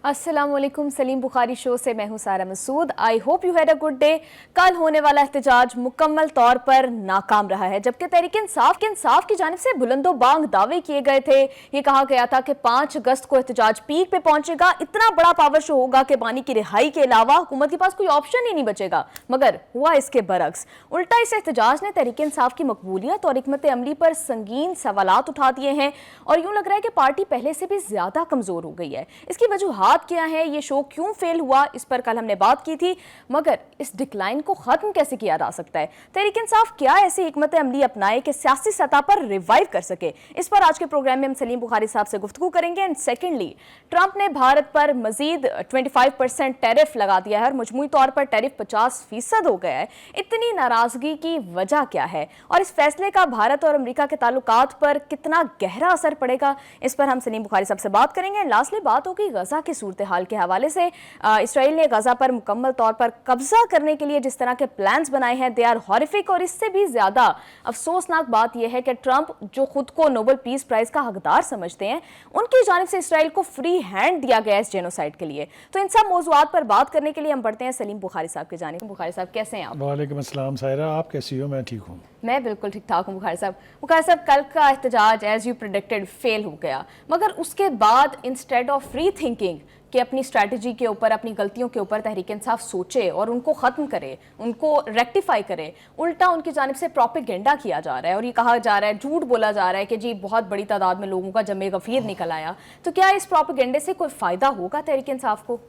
अस्सलाम वालेकुम। सलीम बुखारी शो से मैं हूं Sara Masood. I hope you had a good day. कल होने वाला एहतजाज मुकम्मल तौर पर नाकाम रहा है, जबकि तहरीक इंसाफ की जानिब से बुलंदो बांग दावे किए गए थे। ये कहा गया था कि 5 अगस्त को एहतजाज पीक पे पहुंचेगा, इतना बड़ा पावर शो होगा कि बानी की रिहाई के अलावा हुकूमत के पास कोई ऑप्शन ही नहीं बचेगा। मगर हुआ इसके बरक्स। उल्टा इस एहतजाज ने तहरीक इंसाफ की मकबूलियत और हिकमत अमली पर संगीन सवालात उठा दिए हैं और यूं लग रहा है कि पार्टी पहले से भी ज्यादा कमजोर हो गई है। इसकी वजूहात क्या है, ये शो क्यों फेल हुआ, इस पर कल हमने बात की थी। मगर इस डिक्लाइन को खत्म कैसे किया जा सकता है? तहरीक इंसाफ क्या ऐसी हिकमत अमली अपनाए कि सियासी सतह पर रिवाइव कर सके? इस पर आज के प्रोग्राम में हम सलीम बुखारी साहब से गुफ्तगू करेंगे। एंड सेकेंडली, ट्रंप ने भारत पर मजीद 25% टैरिफ लगा दिया है और मजमूई तौर पर टैरिफ 50% हो गया है। इतनी नाराजगी की वजह क्या है और इस फैसले का भारत और अमेरिका के ताल्लुकात पर कितना गहरा असर पड़ेगा? इस पर हम सलीम बुखारी साहब से बात करेंगे। लास्टली बात होगी गजा की सूरत हाल के हवाले से। इसराइल ने गजा पर मुकम्मल तौर पर कब्जा करने के लिए जिस तरह के प्लान्स बनाए हैं, दे आर हॉरिफिक। और इससे भी ज्यादा अफसोसनाक बात यह है कि ट्रंप, जो खुद को नोबेल पीस प्राइज का हकदार समझते हैं, उनकी जानिब से इसराइल को फ्री हैंड दिया गया इस जेनोसाइड के लिए। तो इन सब मौज़ूआत पर बात करने के लिए हम बढ़ते हैं सलीम बुखारी साहब की जानिब। बुखारी साहब कैसे हैं आप? वालेकुम अस्सलाम सायरा, आप कैसी हो? मैं ठीक हूँ। मैं बिल्कुल ठीक ठाक हूँ बुखारी साहब। बुखारी साहब, कल का एहतजाज एज यू प्रेडिक्टेड फेल हो गया, मगर उसके बाद इंस्टेड ऑफ री थिंकिंग कि अपनी स्ट्रैटेजी के ऊपर, अपनी गलतियों के ऊपर तहरीक इंसाफ सोचे और उनको ख़त्म करे, उनको रेक्टिफाई करे, उल्टा उनकी जानिब से प्रोपेगेंडा किया जा रहा है और ये कहा जा रहा है, झूठ बोला जा रहा है कि जी बहुत बड़ी तादाद में लोगों का जमे गफीर निकल आया। तो क्या इस प्रोपेगेंडे से कोई फ़ायदा होगा तहरीक इंसाफ को?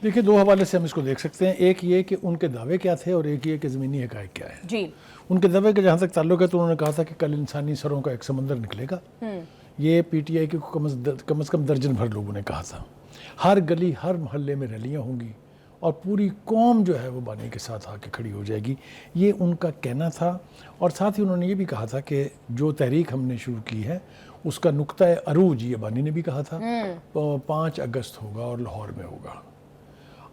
देखिए, दो हवाले से हम इसको देख सकते हैं। एक ये कि उनके दावे क्या थे और एक ये कि ज़मीनी हक़ाइक़ क्या है। जी, उनके दावे का जहाँ तक ताल्लुक है तो उन्होंने कहा था कि कल इंसानी सरों का एक समंदर निकलेगा। ये पीटीआई के कम से कम दर्जन भर लोगों ने कहा था। हर गली, हर मोहल्ले में रैलियाँ होंगी और पूरी कौम जो है वो बानी के साथ आके खड़ी हो जाएगी, ये उनका कहना था। और साथ ही उन्होंने ये भी कहा था कि जो तहरीक हमने शुरू की है उसका नुक्ता अरूज, ये बानी ने भी कहा था, 5 अगस्त होगा और लाहौर में होगा।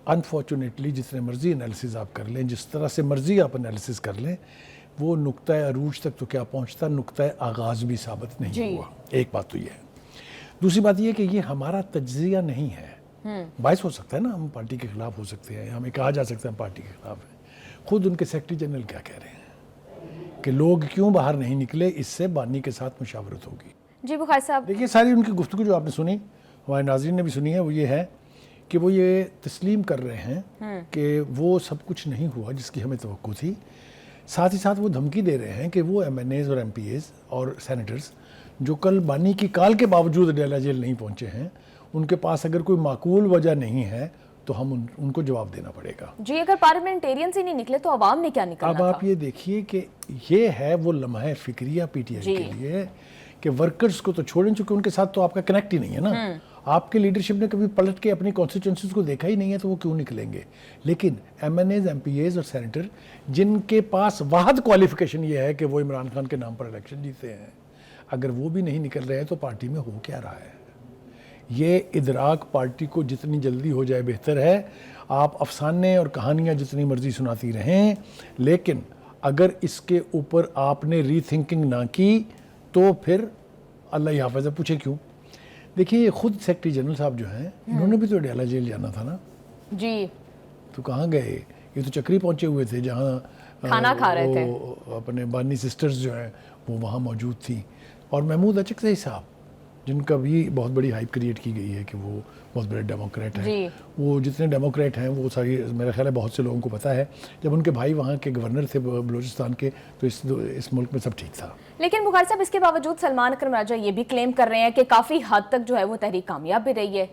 अनफॉर्चुनेटली जितने मर्जी एनालिसिस आप कर लें, जिस तरह से मर्जी आप एनालिसिस कर लें, वो नुक्ता अरूज तक तो क्या पहुंचता, नुक्ता आगाज़ भी साबित नहीं हुआ। एक बात तो ये है। दूसरी बात ये कि ये हमारा तज्जिया नहीं है। बाइस हो सकता है ना, हम पार्टी के खिलाफ हो सकते हैं, हमें कहा जा सकता है हम पार्टी के खिलाफ हैं। खुद उनके सेक्रेटरी जनरल क्या कह रहे हैं कि लोग क्यों बाहर नहीं निकले, इससे बानी के साथ मुशावरत होगी। जी बुखारी साहब, देखिए, सारी उनकी गुफ्तगू जो आपने सुनी, हमारे नाज़रीन ने भी सुनी है, वो ये है कि वो ये तस्लीम कर रहे हैं कि वो सब कुछ नहीं हुआ जिसकी हमें तवक्को थी। साथ ही साथ वो धमकी दे रहे हैं कि वो MNAs और MPAs और सेनेटर्स जो कल बानी की काल के बावजूद डेला जेल नहीं पहुंचे हैं, उनके पास अगर कोई माकूल वजह नहीं है तो हम उनको जवाब देना पड़ेगा। जी, अगर पार्लियामेंटेरियंस ही नहीं निकले तो अवाम ने क्या निकलना अब आप ये देखिए कि ये है वो लम्हा फिक्रिया पीटीआई के लिए कि वर्कर्स को तो छोड़ें, चूंकि उनके साथ तो आपका कनेक्ट ही नहीं है ना। आपके लीडरशिप ने कभी पलट के अपनी कॉन्स्टिट्यूंसीज को देखा ही नहीं है, तो वो क्यों निकलेंगे? लेकिन MNAs, MPAs और सेनेटर जिनके पास वाहद क्वालिफिकेशन ये है कि वो इमरान खान के नाम पर इलेक्शन जीते हैं, अगर वो भी नहीं निकल रहे हैं तो पार्टी में हो क्या रहा है? ये इदराक पार्टी को जितनी जल्दी हो जाए बेहतर है। आप अफसाने और कहानियाँ जितनी मर्जी सुनाती रहें, लेकिन अगर इसके ऊपर आपने रीथिंकिंग ना की तो फिर अल्लाह ही हाफ़िज़। पूछे क्यों? देखिए, ये खुद सेक्रेटरी जनरल साहब जो हैं, इन्होंने भी तो डेला जेल जाना था ना जी। तो कहाँ गए? ये तो चक्री पहुँचे हुए थे जहाँ खाना खा रहे थे। अपने बानी सिस्टर्स जो हैं वो वहाँ मौजूद थी। और महमूद अचकज़ई साहब, जिनका भी बहुत बड़ी हाइप क्रिएट की गई है कि वो बहुत बड़े डेमोक्रेट हैं, वो जितने डेमोक्रेट हैं वो सारी, मेरा ख्याल है बहुत से लोगों को पता है, जब उनके भाई वहाँ के गवर्नर थे बलूचिस्तान के, तो इस मुल्क में सब ठीक था। लेकिन बुखारी साहब, इसके बावजूद सलमान अकरम राजा ये भी क्लेम कर रहे हैं कि काफ़ी हद तक जो है वो तहरीक कामयाब भी रही है।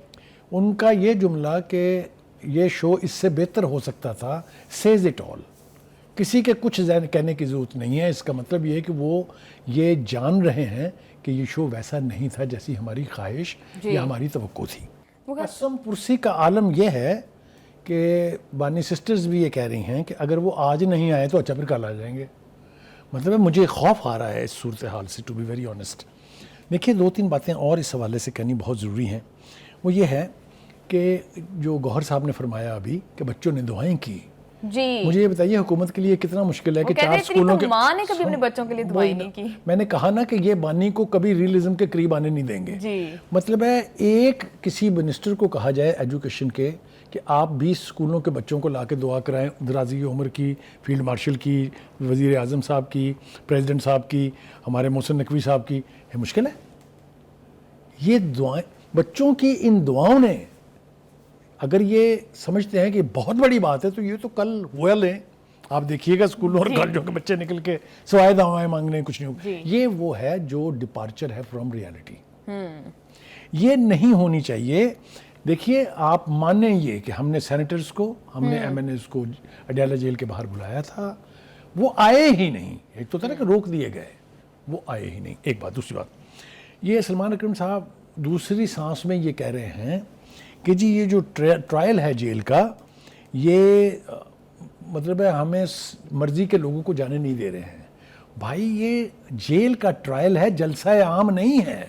उनका ये जुमला कि ये शो इससे बेहतर हो सकता था, सेज इट ऑल। किसी के कुछ कहने की ज़रूरत नहीं है। इसका मतलब ये है कि वो ये जान रहे हैं कि ये शो वैसा नहीं था जैसी हमारी ख्वाहिश या हमारी तवक्को थी। कसम पुरसी का आलम यह है कि बानी सिस्टर्स भी ये कह रही हैं कि अगर वो आज नहीं आए तो अच्छा फिर कल आ जाएंगे। मतलब मुझे खौफ आ रहा है इस सूरत हाल से, टू बी वेरी ऑनेस्ट। देखिए, 2-3 बातें और इस हवाले से कहनी बहुत ज़रूरी हैं। वो ये है कि जो गौहर साहब ने फरमाया अभी कि बच्चों ने दुआएं की, جی مجھے یہ بتائیے حکومت کے لیے کتنا مشکل ہے کہ وہ کہتے 4 ہیں اسکولوں کے ماں نے کبھی اپنے بچوں کے لیے دعائیں نہیں کی. میں نے کہا نا کہ یہ بانی کو کبھی ریئلزم کے قریب آنے نہیں دیں گے. جی مطلب ہے ایک کسی منسٹر کو کہا جائے ایجوکیشن کے کہ آپ 20 اسکولوں کے بچوں کو لا کے دعا کرائیں, درازی عمر کی, فیلڈ مارشل کی, وزیر اعظم صاحب کی, پریزیڈنٹ صاحب کی, ہمارے محسن نقوی صاحب کی, یہ مشکل ہے. یہ دعائیں بچوں کی ان دعاؤں نے, اگر یہ سمجھتے ہیں کہ بہت بڑی بات ہے تو یہ تو کل ہوا لیں. آپ دیکھیے گا اسکولوں اور کالجوں کے بچے نکل کے سوائے دعائیں مانگنے کچھ نہیں ہوگا. یہ وہ ہے جو ڈپارچر ہے فرام ریالٹی. یہ نہیں ہونی چاہیے. دیکھیے آپ مانیں یہ کہ ہم نے سینیٹرز کو, ہم نے ایم این ایز کو اڈیالہ جیل کے باہر بلایا تھا, وہ آئے ہی نہیں. ایک تو تھا نا کہ روک دیے گئے, وہ آئے ہی نہیں. ایک بات. دوسری بات, یہ سلمان اکرم صاحب دوسری سانس میں یہ کہہ رہے ہیں کہ جی یہ جو ٹرائل ہے جیل کا, یہ مطلب ہے ہمیں مرضی کے لوگوں کو جانے نہیں دے رہے ہیں. بھائی یہ جیل کا ٹرائل ہے, جلسہ عام نہیں ہے.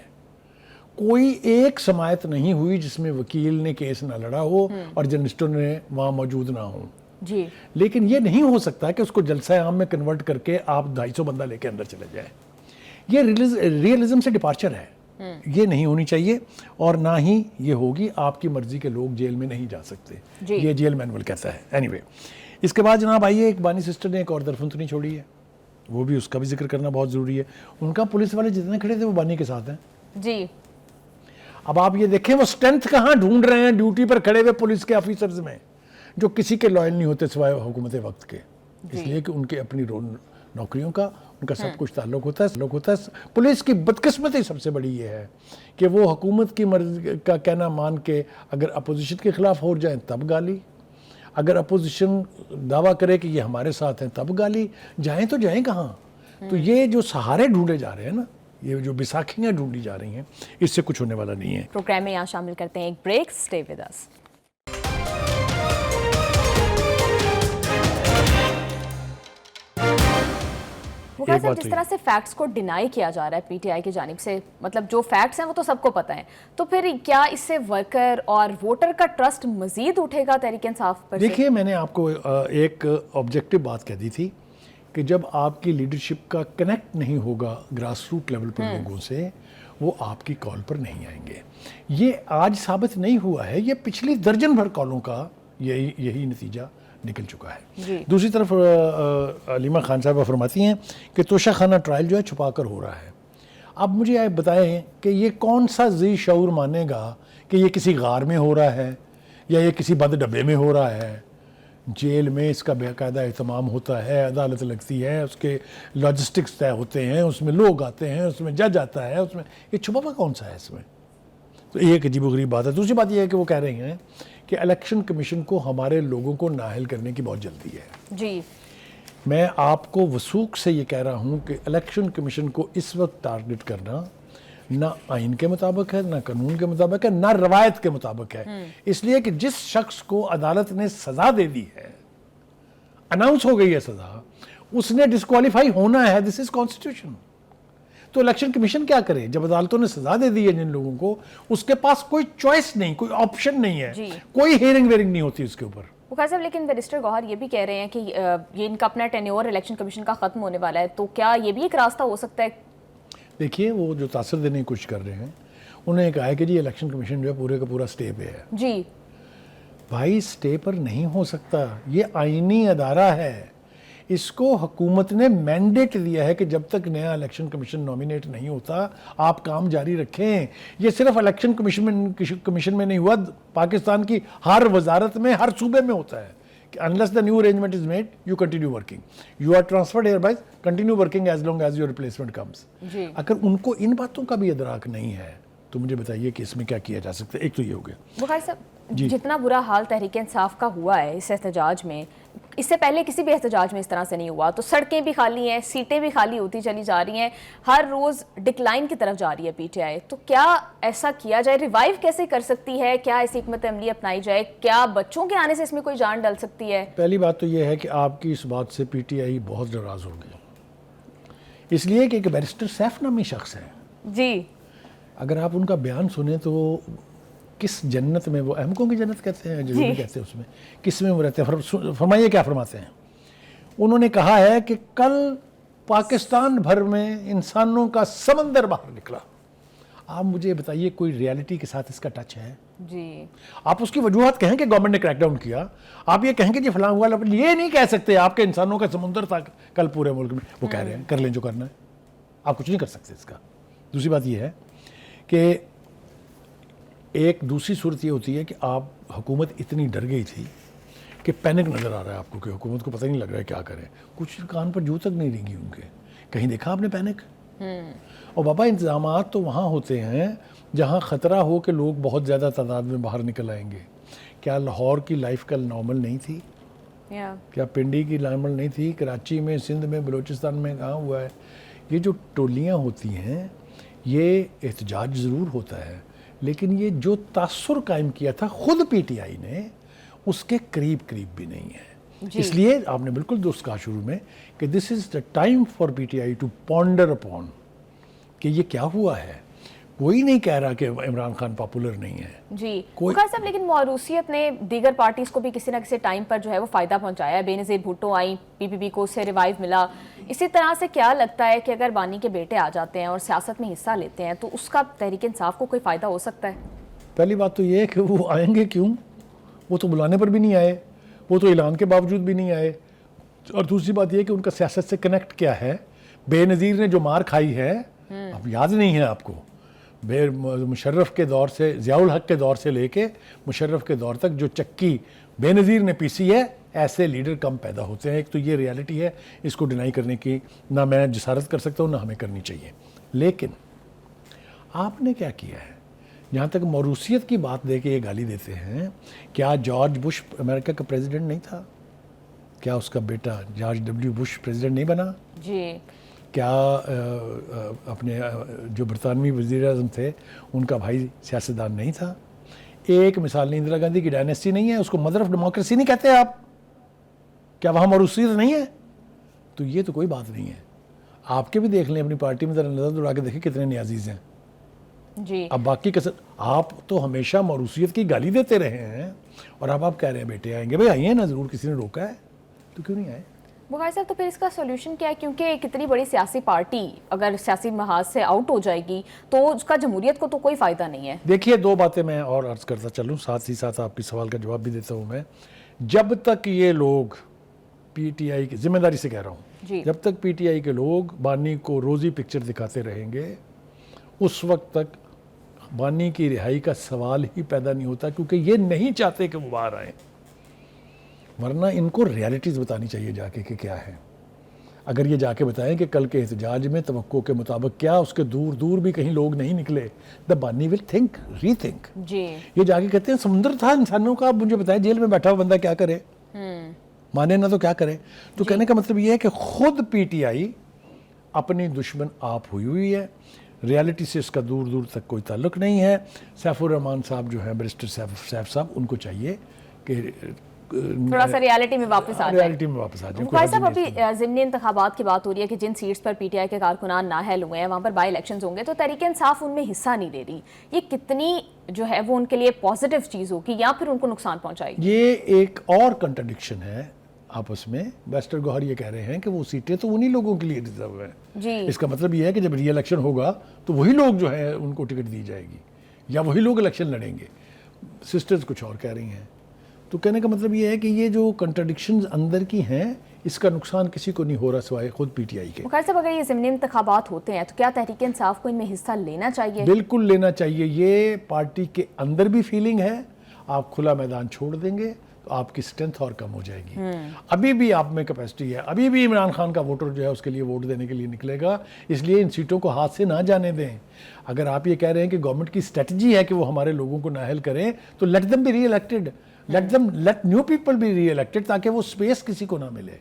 کوئی ایک سماعت نہیں ہوئی جس میں وکیل نے کیس نہ لڑا ہو اور جرنلسٹوں نے وہاں موجود نہ ہوں. جی لیکن یہ نہیں ہو سکتا کہ اس کو جلسہ عام میں کنورٹ کر کے آپ 250 بندہ لے کے اندر چلے جائیں. یہ ریئلزم سے ڈپارچر ہے. یہ نہیں ہونی چاہیے اور نہ ہی یہ ہوگی. آپ کی مرضی کے لوگ جیل میں نہیں جا سکتے, یہ جیل مینول کہتا ہے. اینی وے, اس کے بعد جناب آئیے, ایک بانی سسٹر نے ایک اور درفنتنی چھوڑی ہے, وہ بھی اس کا بھی ذکر کرنا بہت ضروری ہے. ان کا پولیس والے جتنے کھڑے تھے وہ بانی کے ساتھ ہیں. جی اب آپ یہ دیکھیں وہ اسٹرینتھ کہاں ڈھونڈ رہے ہیں ڈیوٹی پر کھڑے ہوئے پولیس کے آفیسرز میں, جو کسی کے لائل نہیں ہوتے سوائے حکومت وقت کے. اس لیے کہ ان کے اپنی نوکریوں کا ان کا سب کچھ تعلق ہوتا ہے. پولیس کی بدقسمتی سب سے بڑی یہ ہے کہ وہ حکومت کی مرضی کا کہنا مان کے اگر اپوزیشن کے خلاف ہو جائیں تب گالی, اگر اپوزیشن دعویٰ کرے کہ یہ ہمارے ساتھ ہیں تب گالی. جائیں تو جائیں کہاں؟ تو یہ جو سہارے ڈھونڈے جا رہے ہیں نا, یہ جو بیساکھیاں ڈھونڈی جا رہی ہیں, اس سے کچھ ہونے والا نہیں ہے. پروگرام میں یہاں شامل کرتے ہیں ایک break. Stay with us. Mughal صاحب, جس طرح سے فیکٹس کو ڈینائی کیا جا رہا ہے پی ٹی آئی کی جانب سے, مطلب جو فیکٹس ہیں وہ تو سب کو پتہ ہیں, تو پھر کیا اس سے ورکر اور ووٹر کا ٹرسٹ مزید اٹھے گا تحریک انصاف پر؟ دیکھیے میں نے آپ کو ایک آبجیکٹو بات کہہ دی تھی کہ جب آپ کی لیڈرشپ کا کنیکٹ نہیں ہوگا گراس روٹ لیول پر لوگوں سے, وہ آپ کی کال پر نہیں آئیں گے. یہ آج ثابت نہیں ہوا ہے, یہ پچھلی درجن بھر کالوں کا یہی نتیجہ نکل چکا ہے. دوسری طرف علیمہ خان صاحبہ فرماتی ہیں کہ توشہ خانہ ٹرائل جو ہے چھپا کر ہو رہا ہے. اب مجھے آپ بتائیں کہ یہ کون سا ذی شعور مانے گا کہ یہ کسی غار میں ہو رہا ہے یا یہ کسی بند ڈبے میں ہو رہا ہے. جیل میں اس کا باقاعدہ اہتمام ہوتا ہے, عدالت لگتی ہے, اس کے لاجسٹکس طے ہوتے ہیں, اس میں لوگ آتے ہیں, اس میں جج آتا ہے, اس میں یہ چھپا ہوا کون سا ہے اس میں؟ تو یہ ایک عجیب و غریب بات ہے. دوسری بات یہ ہے کہ وہ کہہ رہے ہیں کہ الیکشن کمیشن کو ہمارے لوگوں کو نااہل کرنے کی بہت جلدی ہے. جی میں آپ کو وثوق سے یہ کہہ رہا ہوں کہ الیکشن کمیشن کو اس وقت ٹارگٹ کرنا نہ آئین کے مطابق ہے, نہ قانون کے مطابق ہے, نہ روایت کے مطابق ہے. اس لیے کہ جس شخص کو عدالت نے سزا دے دی ہے, اناؤنس ہو گئی ہے سزا, اس نے ڈسکوالیفائی ہونا ہے. دس از کانسٹیٹیوشن. تو الیکشن کمیشن کیا کرے جب عدالتوں نے سزا دے دی ہے جن لوگوں کو؟ اس کے پاس کوئی چوائس نہیں, کوئی آپشن نہیں ہے, کوئی ہیئرنگ ویئرنگ نہیں ہوتی اس کے اوپر. بخاری صاحب, لیکن بیرسٹر گوہر یہ بھی کہہ رہے ہیں کہ یہ ان کا اپنا ٹینیور الیکشن کمیشن کا ختم ہونے والا ہے, تو کیا یہ بھی ایک راستہ ہو سکتا ہے؟ دیکھیے وہ جو تاثر دینے کی کوشش کر رہے ہیں, انہوں نے کہا ہے کہ جی الیکشن کمیشن جو ہے پورے کا پورا سٹے پہ ہے. جی بھائی سٹے پر نہیں ہو سکتا, یہ آئینی ادارہ ہے. اس کو حکومت نے مینڈیٹ دیا ہے کہ جب تک نیا الیکشن کمیشن نومینیٹ نہیں ہوتا آپ کام جاری رکھیں. یہ صرف الیکشن کمیشن میں نہیں ہوا, پاکستان کی ہر وزارت میں, ہر صوبے میں ہوتا ہے کہ unless the new arrangement is made, you continue working. You are transferred hereby, continue working as long as your replacement comes. اگر ان کو ان باتوں کا بھی ادراک نہیں ہے تو مجھے بتائیے کہ اس میں کیا کیا جا سکتا ہے. ایک تو یہ ہو گیا. بخاری صاحب, جتنا برا حال تحریک انصاف کا ہوا ہے اس احتجاج میں, اس سے پہلے کسی بھی احتجاج میں اس طرح سے نہیں ہوا. تو سڑکیں بھی خالی ہیں, سیٹیں بھی خالی ہوتی چلی جا رہی ہیں, ہر روز ڈکلائن کی طرف جا رہی ہے پی ٹی آئی. تو کیا ایسا کیا جائے, ریوائیو کیسے کر سکتی ہے, کیا ایسی حکمت عملی اپنائی جائے, کیا بچوں کے آنے سے اس میں کوئی جان ڈل سکتی ہے؟ پہلی بات تو یہ ہے کہ آپ کی اس بات سے پی ٹی آئی بہت ناراض ہوگی, اس لیے کہ ایک بیرسٹر سیف نامی شخص ہے. جی اگر آپ ان کا بیان سنیں تو किस जन्नत में वो अहमकों की जन्नत कहते हैं, जो भी कहते हैं, उसमें किस में वो रहते हैं। फरमाइए क्या फरमाते हैं। उन्होंने कहा है कि कल पाकिस्तान भर में इंसानों का समंदर बाहर निकला। आप मुझे बताइए कोई रियलिटी के साथ इसका टच है? जी, आप उसकी वजूहत कहें कि गवर्नमेंट ने क्रैकडाउन किया, आप ये कहें कि जी फलां हुआ, ये नहीं कह सकते आपके इंसानों का समुंदर था कल पूरे मुल्क में। वो कह रहे हैं कर लें जो करना है, आप कुछ नहीं कर सकते इसका। दूसरी बात ये है कि एक दूसरी सूरत ये होती है कि आप हुकूमत इतनी डर गई थी कि पैनिक नज़र आ रहा है आपको कि हुकूमत को पता ही नहीं लग रहा है क्या करें। कुछ कान पर जू तक नहीं रेंगी उनके। कहीं देखा आपने पैनिक? और बाबा इंतजामात तो वहाँ होते हैं जहाँ ख़तरा हो कि लोग बहुत ज़्यादा तादाद में बाहर निकल आएंगे। क्या लाहौर की लाइफ कल नॉर्मल नहीं थी? क्या पिंडी की नॉर्मल नहीं थी? कराची में, सिंध में, बलूचिस्तान में कहाँ हुआ है? ये जो टोलियाँ होती हैं, ये एहतजाज ज़रूर होता है, लेकिन ये जो तासुर कायम किया था खुद पीटीआई ने, उसके करीब करीब भी नहीं है। इसलिए आपने बिल्कुल दुरुस्त कहा शुरू में कि this is the time for PTI to ponder upon कि ये क्या हुआ है। कोई नहीं कह रहा कि इमरान खान पॉपुलर नहीं है जी वकार साहब, लेकिन मौरूसियत ने दीगर पार्टीज को भी किसी न किसी टाइम पर जो है वो फ़ायदा पहुंचाया है। बेनज़ीर भुट्टो आई, पीपीपी को उससे रिवाइव मिला। इसी तरह से क्या लगता है कि अगर बानी के बेटे आ जाते हैं और सियासत में हिस्सा लेते हैं तो उसका तहरीक इंसाफ को कोई फ़ायदा हो सकता है? पहली बात तो ये है कि वो आएंगे क्यों? वो तो बुलाने पर भी नहीं आए, वो तो ऐलान के बावजूद भी नहीं आए। और दूसरी बात ये कि उनका सियासत से कनेक्ट क्या है? बेनज़ीर ने जो मार खाई है, अब याद नहीं है आपको, मुशर्रफ के दौर से, ज़ियाउल हक के दौर से लेके मुशर्रफ के दौर तक जो चक्की बेनज़ीर ने पीसी है, ऐसे लीडर कम पैदा होते हैं। एक तो ये रियलिटी है, इसको डिनाई करने की ना मैं जिसारत कर सकता हूँ ना हमें करनी चाहिए। लेकिन आपने क्या किया है? जहाँ तक मौरूसियत की बात दे के ये गाली देते हैं, क्या जॉर्ज बुश अमेरिका का प्रेसिडेंट नहीं था? क्या उसका बेटा जॉर्ज डब्ल्यू बुश प्रेसिडेंट नहीं बना? जी। क्या अपने जो बरतानवी वज़ीर-ए-आज़म थे उनका भाई सियासतदान नहीं था? एक मिसाल नहीं, इंदिरा गांधी की डायनेस्टी नहीं है, उसको मदर ऑफ डेमोक्रेसी नहीं कहते आप? क्या वहाँ मौरूसियत नहीं है? तो ये तो कोई बात नहीं है। आपके भी देख लें अपनी पार्टी में, ज़रा नज़र दौड़ा के देखें कितने न्याज़ीज़ हैं जी। अब बाकी कसर, आप तो हमेशा मौरूसियत की गाली देते रहे हैं और अब आप कह रहे हैं बेटे आएंगे। भाई आइए ना, ज़रूर, किसी ने रोका है तो क्यों नहीं आए? बुखारी साहब, तो फिर इसका सॉल्यूशन क्या है? क्योंकि कितनी बड़ी सियासी पार्टी अगर सियासी महाज से आउट हो जाएगी तो उसका जमहूरियत को तो कोई फ़ायदा नहीं है। देखिए, दो बातें मैं और अर्ज़ करता चलूँ, साथ ही साथ आपके सवाल का जवाब भी देता हूँ मैं। जब तक ये लोग पीटीआई की, जिम्मेदारी से कह रहा हूँ, जब तक पीटीआई के लोग बानी को रोज़ी पिक्चर दिखाते रहेंगे, उस वक्त तक बानी की रिहाई का सवाल ही पैदा नहीं होता, क्योंकि ये नहीं चाहते कि वो बाहर आए। वरना इनको रियलिटीज़ बतानी चाहिए जाके कि क्या है। अगर ये जाके बताएं कि कल के एहतजाज में तवक्को के मुताबिक क्या उसके दूर दूर भी कहीं लोग नहीं निकले, द बानी विल थिंक, रीथिंक। जी। ये जाके कहते हैं समुद्र था इंसानों का, मुझे बताएं जेल में बैठा हुआ बंदा क्या करे, माने ना तो क्या करे। तो कहने का मतलब ये है कि खुद पीटीआई अपनी दुश्मन आप हुई है, रियलिटी से इसका दूर दूर तक कोई ताल्लुक नहीं है। सैफुर रहमान साहब जो हैं, बैरिस्टर सैफ साहब, उनको चाहिए कि थोड़ा सा रियलिटी में वापस आ जाए। रियलिटी में वापस आ जाए। बुखारी साहब, अभी ज़िमनी इंतखाबात की बात हो रही है कि जिन सीट्स पर पीटीआई के कारकुनान नाअहल हुए हैं वहाँ पर बाई इलेक्शंस होंगे, तो तहरीक इंसाफ उनमें हिस्सा नहीं दे रही। ये कितनी जो है वो उनके लिए पॉजिटिव चीज़ होगी या फिर उनको नुकसान पहुँचाएगी? ये एक और कंट्राडिक्शन है आपस में। बैरिस्टर गौहर ये कह रहे हैं कि वो सीटें तो उन्हीं लोगों के लिए रिजर्व हैं जी। इसका मतलब ये है कि जब री इलेक्शन होगा तो वही लोग जो है उनको टिकट दी जाएगी या वही लोग इलेक्शन लड़ेंगे। सिस्टर्स कुछ और कह रही हैं। तो कहने का मतलब ये है कि ये जो कंट्राडिक्शंस अंदर की हैं, इसका नुकसान किसी को नहीं हो रहा सिवाय खुद पीटीआई के। बुखारी साहब, अगर ये ज़िमनी इंतखाबात होते हैं तो क्या तहरीक इंसाफ को इनमें हिस्सा लेना चाहिए? बिल्कुल लेना चाहिए। ये पार्टी के अंदर भी फीलिंग है। आप खुला मैदान छोड़ देंगे तो आपकी स्ट्रेंथ और कम हो जाएगी। अभी भी आप में कैपेसिटी है, अभी भी इमरान खान का वोटर जो है उसके लिए वोट देने के लिए निकलेगा। इसलिए इन सीटों को हाथ से ना जाने दें। अगर आप ये कह रहे हैं कि गवर्नमेंट की स्ट्रेटजी है कि वो हमारे लोगों को नाअहल करें, तो let them be re-elected, let new people be re-elected, ताकि वो स्पेस किसी को ना मिले।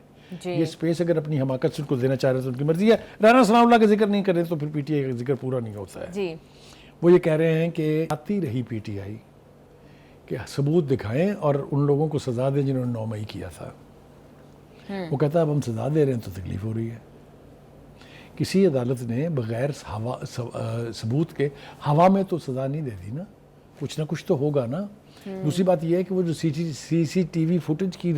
ये स्पेस अगर अपनी हमाकत से उनको देना चाह रहे हैं तो उनकी मर्जी है। राना सनाउल्लाह का जिक्र नहीं करे तो फिर पीटीआई का जिक्र पूरा नहीं होता है जी। वो ये कह रहे हैं कि आती रही पीटीआई कि सबूत दिखाएं और उन लोगों को सजा दें जिन्होंने 9 मई किया था। वो कहता है अब हम सजा दे रहे हैं तो तकलीफ हो रही है। किसी अदालत ने बगैर सबूत के हवा में तो सजा नहीं दे दी ना, कुछ ना कुछ तो होगा ना। दूसरी बात यह है कि वो जो CCTV फुटेज की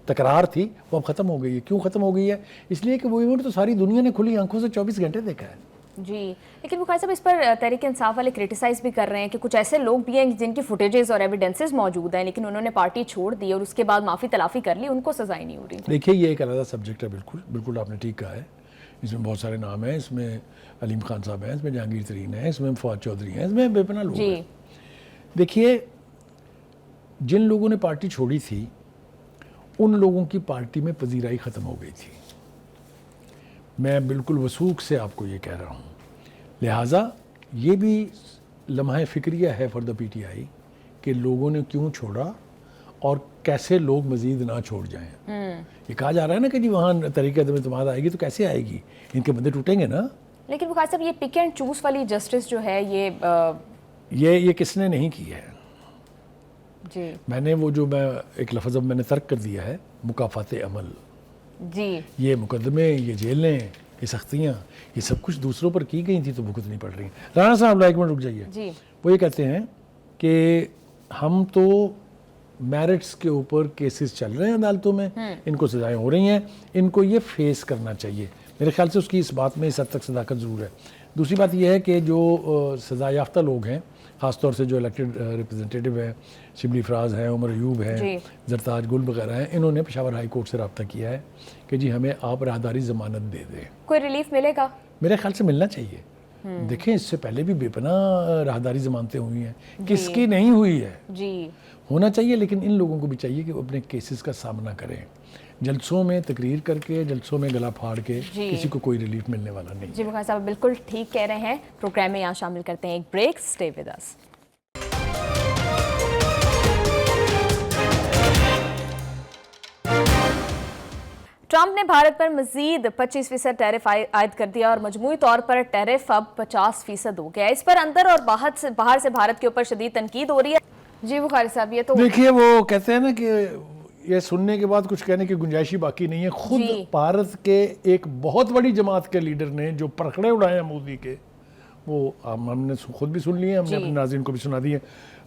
तकरार थी वो अब ख़त्म हो गई है। क्यों ख़त्म हो गई है? इसलिए कि वो इवेंट तो सारी दुनिया ने खुली आंखों से 24 घंटे देखा है। जी, लेकिन बुखारी साहब इस पर तहरीक इंसाफ वाले क्रिटिसाइज भी कर रहे हैं कि कुछ ऐसे लोग भी हैं जिनकी फुटेजेस और एविडेंसेस मौजूद हैं, लेकिन उन्होंने पार्टी छोड़ दी और उसके बाद माफ़ी तलाफ़ी कर ली, उनको सजाएं नहीं हो रही। देखिए, ये एक अलग सब्जेक्ट है, बिल्कुल आपने ठीक कहा है। इसमें बहुत सारे नाम हैं, इसमें अलीम खान साहब हैं, इसमें जहांगीर तरीन है, इसमें फवाद चौधरी हैं, इसमें बेपनाह लोग हैं। देखिए, जिन लोगों ने पार्टी छोड़ी थी उन लोगों की पार्टी में पजीराई ख़त्म हो गई थी। मैं बिल्कुल वसूख से आपको ये कह रहा हूँ। लिहाजा ये भी लम्हा फ़िक्रिया है फॉर द PTI कि लोगों ने क्यों छोड़ा और कैसे लोग मज़ीद ना छोड़ जाएं। ये कहा जा रहा है ना कि जी वहाँ तरीक़े इत्मीनान आएगी, तो कैसे आएगी? इनके बंदे टूटेंगे ना। लेकिन बुखारी साहब, ये पिक एंड चूज़ वाली जस्टिस जो है ये किसने नहीं की है? जी, मैंने वो जो मैं एक लफ्ज़ अब मैंने तर्क कर दिया है, मुकाफ़ाते अमल। जी, ये मुकदमे, ये जेलें, ये सख्तियाँ, ये सब कुछ दूसरों पर की गई थी तो भुगतनी पड़ रही हैं। राणा साहब एक मिनट रुक जाइए। जी, वो ये कहते हैं कि हम तो मैरिट्स के ऊपर केसेस चल रहे हैं अदालतों में, इनको सजाएं हो रही हैं, इनको ये फेस करना चाहिए। मेरे ख्याल से उसकी इस बात में इस हद तक सदाकत ज़रूर है। दूसरी बात यह है कि जो सज़ा याफ्ता लोग हैं, ख़ासतौर से जो इलेक्टेड रिप्रेजेंटेटिव हैं, शिबली फराज हैं, उमर अयूब हैं, जरताज गुल वगैरह हैं, इन्होंने पेशावर हाई कोर्ट से रब्ता किया है कि जी हमें आप राहदारी ज़मानत दे दें। कोई रिलीफ मिलेगा? मेरे ख्याल से मिलना चाहिए। देखें, इससे पहले भी बेपनाह राहदारी ज़मानतें हुई हैं, किसकी नहीं हुई है? जी, होना चाहिए, लेकिन इन लोगों को भी चाहिए कि वो अपने केसेस का सामना करें। जलसों में तकरीर करके, जलसों में गला फाड़ के किसी को कोई रिलीफ मिलने वाला नहीं। जी बुखारी साहब बिल्कुल ठीक कह रहे हैं। प्रोग्राम में यहाँ शामिल करते हैं एक break. Stay with us. Trump ने भारत पर मजीद 25% टैरिफ आयद कर दिया और मजमूई तौर पर टैरिफ अब 50% हो गया। इस पर अंदर और बाहर से भारत के ऊपर शदीद तनकीद हो रही है। जी बुखारी साहब, ये तो देखिए, वो कहते हैं ना कि ये सुनने के बाद कुछ कहने की गुंजाइश ही बाकी नहीं है। खुद भारत के एक बहुत बड़ी जमात के लीडर ने जो परखड़े उड़ाए हैं मोदी के, वो हमने खुद भी सुन लिए, हमने अपने नाज़रीन को भी सुना दिए।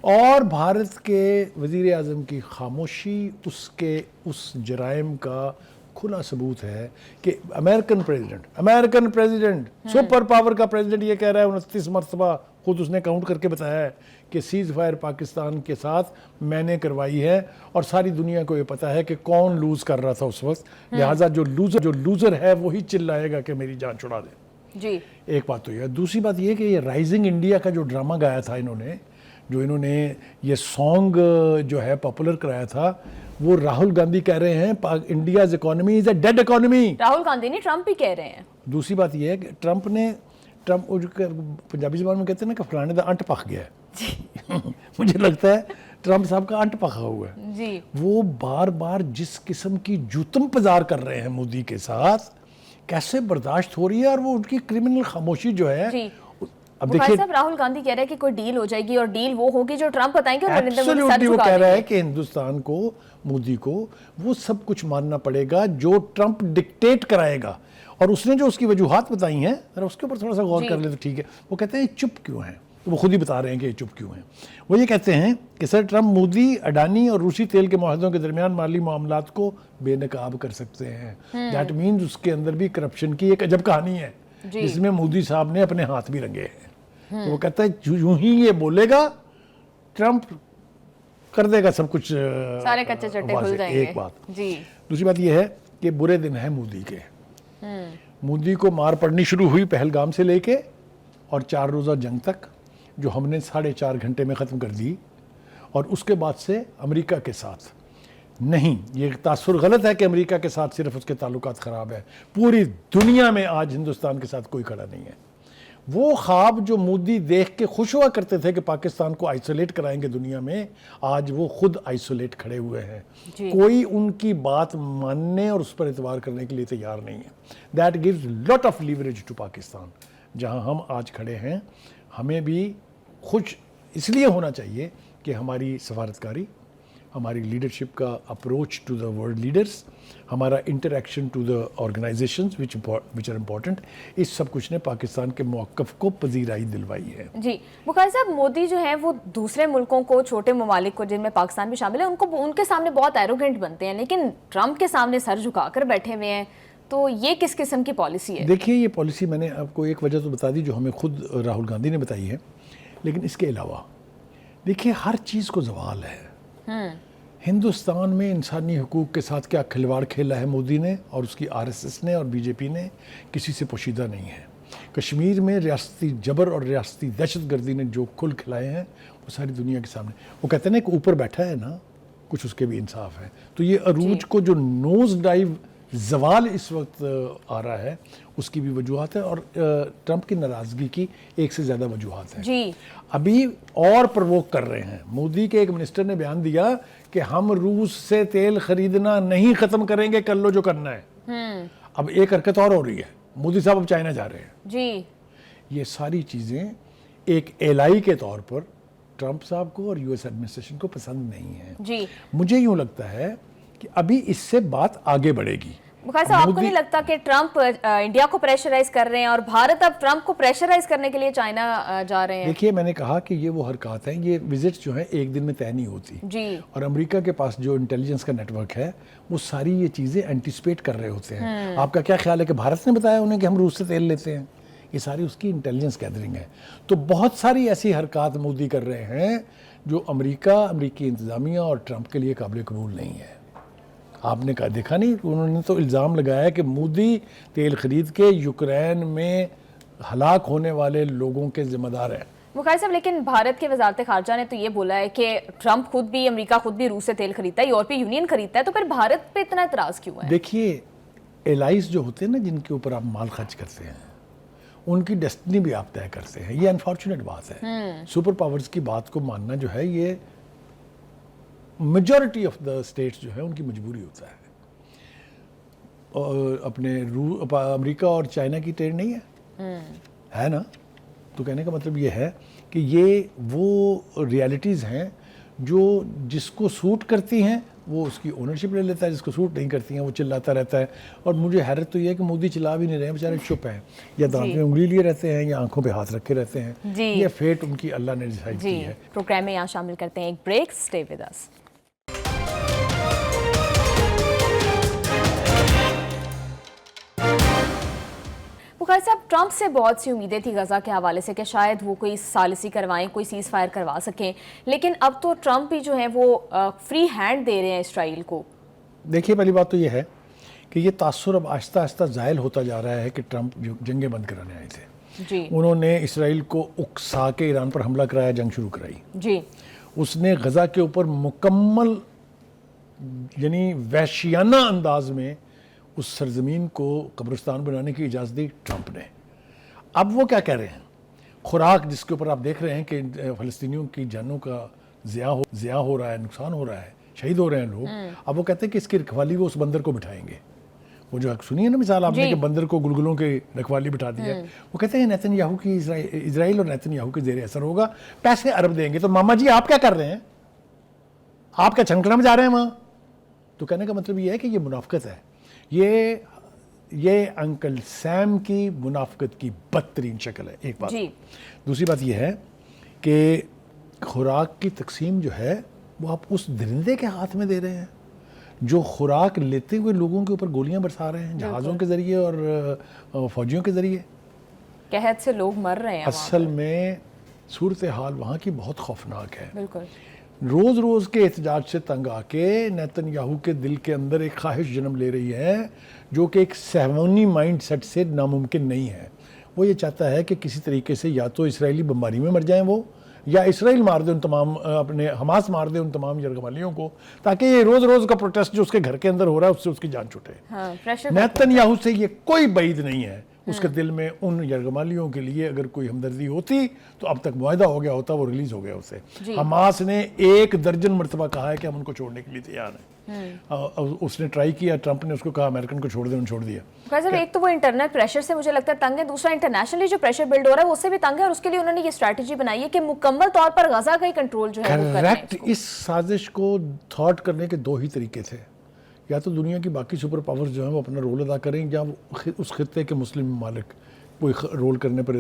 और भारत के वज़ीर आज़म की खामोशी उसके उस जराइम का खुला सबूत है कि अमेरिकन प्रेसिडेंट सुपर पावर का प्रेसिडेंट ये कह रहा है, 29 मरतबा खुद उसने काउंट करके बताया है कि सीज़ फायर पाकिस्तान के साथ मैंने करवाई है, और सारी दुनिया को ये पता है कि कौन लूज़ कर रहा था उस वक्त। लिहाजा जो लूज़र है वही चिल्लाएगा कि मेरी जान छुड़ा दे। जी, एक बात तो ये। दूसरी बात ये कि ये राइजिंग इंडिया का जो ड्रामा गाया था इन्होंने, जो इन्होंने ये सॉन्ग जो है पॉपुलर कराया था, वो राहुल गांधी कह रहे हैं India's economy is a dead economy. Rahul Gandhi नहीं, ट्रंप ही कह रहे हैं। दूसरी बात ये है कि ट्रंप पंजाबी ज़बान में कहते हैं ना कि फलाने का अंट पक गया है। मुझे लगता है ट्रंप साहब का अंट पका हुआ है जी। वो बार बार जिस किस्म की जूतम पजार कर रहे हैं मोदी के साथ, कैसे बर्दाश्त हो रही है। और वो उनकी क्रिमिनल खामोशी जो है जी। अब देखिए, साहब राहुल गांधी कह रहे हैं कि कोई डील हो जाएगी और डील वो होगी जो ट्रंप बताएंगे और नरेंद्र मोदी एब्सोल्युटली सर वो झुका कह रहा है देंगे। कि हिंदुस्तान को, मोदी को वो सब कुछ मानना पड़ेगा जो ट्रंप डिक्टेट कराएगा। और उसने जो उसकी वजूहात बताई हैं, अगर उसके ऊपर थोड़ा सा गौर कर ले तो ठीक है। वो कहते हैं चुप क्यों हैं, तो वो खुद ही बता रहे हैं कि ये चुप क्यों हैं। वो ये कहते हैं कि सर ट्रंप मोदी, अडानी और रूसी तेल के मुआहदों के दरमियान माली मामलात को बेनकाब कर सकते हैं। दैट मीन्स उसके अंदर भी करप्शन की एक अजब कहानी है जिसमें मोदी साहब ने अपने हाथ भी रंगे हैं। तो वो कहता है यूं ही ये बोलेगा, ट्रंप कर देगा सब कुछ, सारे कच्चे चट्टे खुल जाएंगे। एक बात जी। दूसरी बात ये है कि बुरे दिन है मोदी के। मोदी को मार पड़नी शुरू हुई पहलगाम से लेके और 4 रोज़ा जंग तक, जो हमने 4.5 घंटे में ख़त्म कर दी। और उसके बाद से अमेरिका के साथ नहीं, ये तासुर गलत है कि अमेरिका के साथ सिर्फ उसके ताल्लुकात ख़राब है। पूरी दुनिया में आज हिंदुस्तान के साथ कोई खड़ा नहीं है। वो ख्वाब जो मोदी देख के खुश हुआ करते थे कि पाकिस्तान को आइसोलेट कराएंगे दुनिया में, आज वो खुद आइसोलेट खड़े हुए हैं। कोई उनकी बात मानने और उस पर एतबार करने के लिए तैयार नहीं है। That gives lot of leverage to Pakistan. जहां हम आज खड़े हैं, हमें भी खुश इसलिए होना चाहिए कि हमारी सफारतकारी, ہماری لیڈرشپ کا approach to the world leaders, ہمارا interaction to the organisations which are important, اس سب کچھ نے پاکستان کے موقف کو پذیرائی دلوائی ہے۔ جی بخاری صاحب، مودی جو ہیں وہ دوسرے ملکوں کو، چھوٹے ممالک کو جن میں پاکستان بھی شامل ہے، ان کے سامنے بہت ایروگنٹ بنتے ہیں، لیکن ٹرمپ کے سامنے سر جھکا کر بیٹھے ہوئے ہیں، تو یہ کس قسم کی پالیسی ہے؟ دیکھیے یہ پالیسی میں نے آپ کو ایک وجہ تو بتا دی جو ہمیں خود راہل گاندھی نے بتائی ہے، لیکن اس کے علاوہ دیکھیے ہر چیز کو زوال ہے۔ ہندوستان میں انسانی حقوق کے ساتھ کیا کھلواڑ کھیلا ہے مودی نے اور اس کی RSS نے اور BJP نے، کسی سے پوشیدہ نہیں ہے۔ کشمیر میں ریاستی جبر اور ریاستی دہشت گردی نے جو کھل کھلائے ہیں وہ ساری دنیا کے سامنے، وہ کہتے ہیں نا کہ اوپر بیٹھا ہے نا، کچھ اس کے بھی انصاف ہے۔ تو یہ عروج کو جو نوز ڈائیو زوال اس وقت آ رہا ہے، اس کی بھی وجوہات ہے، اور ٹرمپ کی ناراضگی کی ایک سے زیادہ وجوہات ہیں۔ جی ابھی اور پرووک کر رہے ہیں، مودی کے ایک منسٹر نے بیان دیا کہ ہم روس سے تیل خریدنا نہیں ختم کریں گے، کر لو جو کرنا ہے۔ اب ایک حرکت اور ہو رہی ہے، مودی صاحب اب چائنا جا رہے ہیں۔ جی یہ ساری چیزیں ایک ایلائی کے طور پر ٹرمپ صاحب کو اور US ایڈمنسٹریشن کو پسند نہیں ہیں۔ جی مجھے یوں لگتا ہے کہ ابھی اس سے بات آگے بڑھے گی۔ بخاری صاحب، آپ کو نہیں لگتا کہ ٹرمپ انڈیا کو پریشرائز کر رہے ہیں اور بھارت اب ٹرمپ کو پریشرائز کرنے کے لیے چائنا جا رہے ہیں؟ دیکھیے میں نے کہا کہ یہ وہ حرکات ہیں، یہ وزٹس جو ہیں ایک دن میں طے نہیں ہوتی، جی اور امریکہ کے پاس جو انٹیلیجنس کا نیٹ ورک ہے وہ ساری یہ چیزیں اینٹیسپیٹ کر رہے ہوتے ہیں۔ آپ کا کیا خیال ہے کہ بھارت نے بتایا انہیں کہ ہم روس سے تیل لیتے ہیں؟ یہ ساری اس کی انٹیلیجنس گیدرنگ ہے۔ تو بہت ساری ایسی حرکات مودی کر رہے ہیں جو امریکی انتظامیہ اور ٹرمپ کے لیے قابل قبول نہیں ہے۔ آپ نے کہا دیکھا نہیں، انہوں نے تو الزام لگایا کہ مودی تیل خرید کے یوکرین میں ہلاک ہونے والے لوگوں کے ذمہ دار ہیں۔ بخاری صاحب، لیکن بھارت کے وزارت خارجہ نے تو یہ بولا ہے کہ ٹرمپ خود بھی، امریکہ خود بھی روس سے تیل خریدتا ہے، یورپی یونین خریدتا ہے، تو پھر بھارت پہ اتنا اعتراض کیوں ہے؟ دیکھیے ایلائز جو ہوتے ہیں نا، جن کے اوپر آپ مال خرچ کرتے ہیں، ان کی ڈیسٹنی بھی آپ طے کرتے ہیں۔ یہ انفارچونیٹ بات ہے۔ سپر پاورز کی بات کو ماننا جو ہے، یہ میجورٹی آف دا اسٹیٹس جو ہے ان کی مجبوری ہوتا ہے۔ اور اپنے امریکہ اور چائنا کی ٹریڈ نہیں ہے نا، تو کہنے کا مطلب یہ ہے کہ یہ وہ ریالٹیز ہیں جو جس کو سوٹ کرتی ہیں وہ اس کی اونرشپ لے لیتا ہے، جس کو سوٹ نہیں کرتی ہیں وہ چلاتا رہتا ہے۔ اور مجھے حیرت تو یہ ہے کہ مودی چلا بھی نہیں رہے ہیں، بیچارے چپ ہیں، یا دانت میں انگلی لیے رہتے ہیں یا آنکھوں پہ ہاتھ رکھے رہتے ہیں۔ یہ فیٹ ان کی اللہ نے ڈیسائیڈ کی ہے۔ پروگرام میں یہاں شامل کرتے ہیں ایک بریک، اسٹے ود اس۔ بخاری صاحب، ٹرمپ سے بہت سی امیدیں تھی غزہ کے حوالے سے کہ شاید وہ کوئی ثالثی کروائیں، کوئی سیز فائر کروا سکیں، لیکن اب تو ٹرمپ بھی جو ہیں وہ فری ہینڈ دے رہے ہیں اسرائیل کو۔ دیکھیے پہلی بات تو یہ ہے کہ یہ تاثر اب آہستہ آہستہ زائل ہوتا جا رہا ہے کہ ٹرمپ جو جنگیں بند کرانے آئے تھے، جی انہوں نے اسرائیل کو اکسا کے ایران پر حملہ کرایا، جنگ شروع کرائی۔ جی اس نے غزہ کے اوپر مکمل یعنی وحشیانہ انداز میں اس سرزمین کو قبرستان بنانے کی اجازت دی ٹرمپ نے۔ اب وہ کیا کہہ رہے ہیں؟ خوراک جس کے اوپر آپ دیکھ رہے ہیں کہ فلسطینیوں کی جانوں کا ضیاع ہو رہا ہے، نقصان ہو رہا ہے، شہید ہو رہے ہیں لوگ، اب وہ کہتے ہیں کہ اس کی رکھوالی وہ اس بندر کو بٹھائیں گے۔ وہ جو سنیے نا مثال آپ نے کہ بندر کو گلگلوں کے رکھوالی بٹھا دیا، وہ کہتے ہیں نیتن یاہو کی اسرائیل اور نیتن یاہو کے زیر اثر ہوگا، پیسے ارب دیں گے۔ تو ماما جی آپ کیا کر رہے ہیں؟ آپ کیا چھنکنا میں جا رہے ہیں وہاں؟ تو کہنے کا مطلب یہ ہے کہ یہ منافقت ہے، یہ انکل سیم کی منافقت کی بدترین شکل ہے، ایک بات۔ دوسری بات یہ ہے کہ خوراک کی تقسیم جو ہے وہ آپ اس درندے کے ہاتھ میں دے رہے ہیں جو خوراک لیتے ہوئے لوگوں کے اوپر گولیاں برسا رہے ہیں، جہازوں کے ذریعے اور فوجیوں کے ذریعے۔ قحط سے لوگ مر رہے ہیں۔ اصل میں صورتحال وہاں کی بہت خوفناک ہے۔ بالکل۔ روز روز کے احتجاج سے تنگ آ کے نیتن یاہو کے دل کے اندر ایک خواہش جنم لے رہی ہے جو کہ ایک صہیونی مائنڈ سیٹ سے ناممکن نہیں ہے۔ وہ یہ چاہتا ہے کہ کسی طریقے سے یا تو اسرائیلی بمباری میں مر جائیں وہ، یا اسرائیل مار دے ان تمام اپنے حماس مار دے ان تمام یرغمالیوں کو، تاکہ یہ روز روز کا پروٹیسٹ جو اس کے گھر کے اندر ہو رہا ہے اس سے اس کی جان چھوٹے۔ نیتن یاہو سے یہ کوئی بعید نہیں ہے، اس کے دل میں ان یرغمالیوں کے لیے اگر کوئی ہمدردی ہوتی تو اب تک معاہدہ ہو گیا ہوتا، وہ ریلیز ہو گیا اسے۔ حماس نے 1 درجن مرتبہ کہا ہے کہ ہم ان کو چھوڑنے کے لیے تیار ہیں۔ उसने ट्राई किया, ट्रंप ने उसको कहा अमेरिकन को छोड़ दे, उन्होंने छोड़ दिया। सर एक तो वो इंटरनल प्रेशर से मुझे लगता है तंग है, दूसरा इंटरनेशनली जो प्रेशर बिल्ड हो रहा है उससे भी तंग है, और उसके लिए उन्होंने ये स्ट्रैटेजी बनाई है कि मुकम्मल तौर पर गजा का ही कंट्रोल जो है वो करना है। करेक्ट। इस साजिश को थॉट करने के दो ही तरीके थे, या तो दुनिया की बाकी सुपर पावर्स जो हैं वो अपना रोल अदा करें, या उस खित्ते के मुस्लिम ममालिक कोई रोल करने पर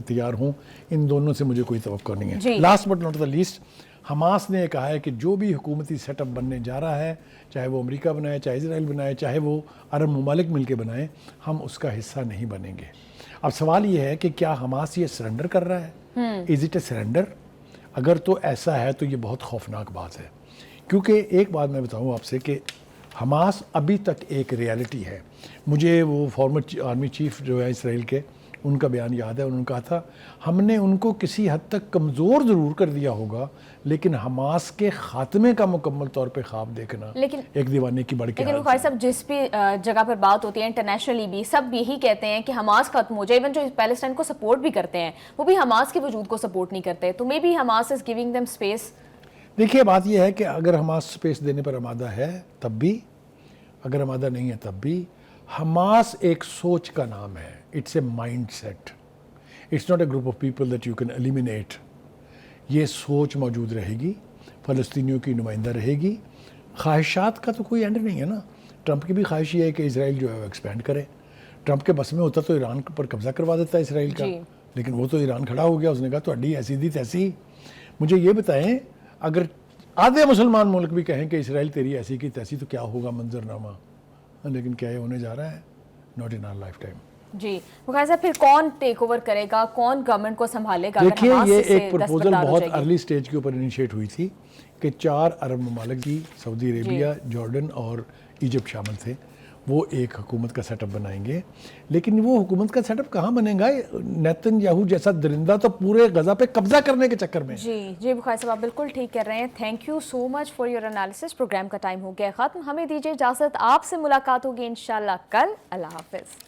तैयार हों। इन दोनों से मुझे कोई तवक्को नहीं है। Last but not the least, Hamas ने कहा है कि जो भी हुकूमती सेटअप बनने जा रहा है, चाहे वो अमेरिका बनाए, चाहे इजराइल बनाए, चाहे वो अरब ममालिक मिलकर बनाए, हम उसका हिस्सा नहीं बनेंगे। अब सवाल ये है कि क्या हमास ये सरेंडर कर रहा है? Is it A surrender? अगर तो ऐसा है तो ये बहुत खौफनाक बात है, क्योंकि एक बात मैं बताऊँ आपसे कि हमास अभी तक एक रियलिटी है। मुझे वो फॉर्मर आर्मी चीफ जो है इसराइल के, उनका बयान याद है। उन्होंने कहा था हमने उनको किसी हद तक कमज़ोर ज़रूर कर दिया होगा, लेकिन हमास के खात्मे का मुकम्मल तौर पे ख्वाब देखना लेकिन एक दीवाने की बढ़ के। लेकिन भाई साहब जिस भी जगह पर बात होती है इंटरनेशनली भी सब यही कहते हैं कि हमास खत्म हो जाए। इवन जो पैलेस्टाइन को सपोर्ट भी करते हैं वो भी हमास के वजूद को सपोर्ट नहीं करते, तो may be Hamas is giving them space. देखिए बात यह है कि अगर हमास स्पेस देने पर आमादा है तब भी, अगर आमादा नहीं है तब भी। हमास एक सोच का नाम है, it's a mind set, it's not a group of people that you can eliminate. ये सोच मौजूद रहेगी, फ़लस्तीनियों की नुमाइंदा रहेगी। ख्वाहिशात का तो कोई एंड नहीं है ना। ट्रंप की भी ख्वाहिश ये है कि इसराइल जो है वो एक्सपैंड करे। ट्रंप के बस में होता तो ईरान पर कब्जा करवा देता है इसराइल का, लेकिन वो तो ईरान खड़ा हो गया, उसने कहा तो अड्डी ऐसी दी तैसी। मुझे ये बताएं, अगर आधे मुसलमान मुल्क भी कहें कि इसराइल तेरी ऐसी की तैसी, तो क्या होगा मंजरनामा? लेकिन क्या ये होने जा रहा है? Not in our lifetime. जी मुखर साहब, फिर कौन टेक ओवर करेगा, कौन गवर्नमेंट को संभालेगा? देखिए ये एक प्रपोजल बहुत अर्ली स्टेज के ऊपर इनिशिएट हुई थी कि 4 अरब ममालिक की, सऊदी अरेबिया, जॉर्डन और इजिप्ट शामिल थे, वो एक हुकूमत का सेटअप बनाएंगे। लेकिन वो हुकूमत का सेटअप कहाँ बनेगा? नेतन्याहू जैसा दरिंदा तो पूरे गजा पे कब्जा करने के चक्कर में। जी बुखारी साहब आप बिल्कुल ठीक कर रहे हैं। Thank you so much for your analysis. Programme का टाइम हो गया ख़त्म, हमें दीजिए इजाज़त, आपसे मुलाकात होगी इंशाल्लाह कल। अल्लाह हाफिज़।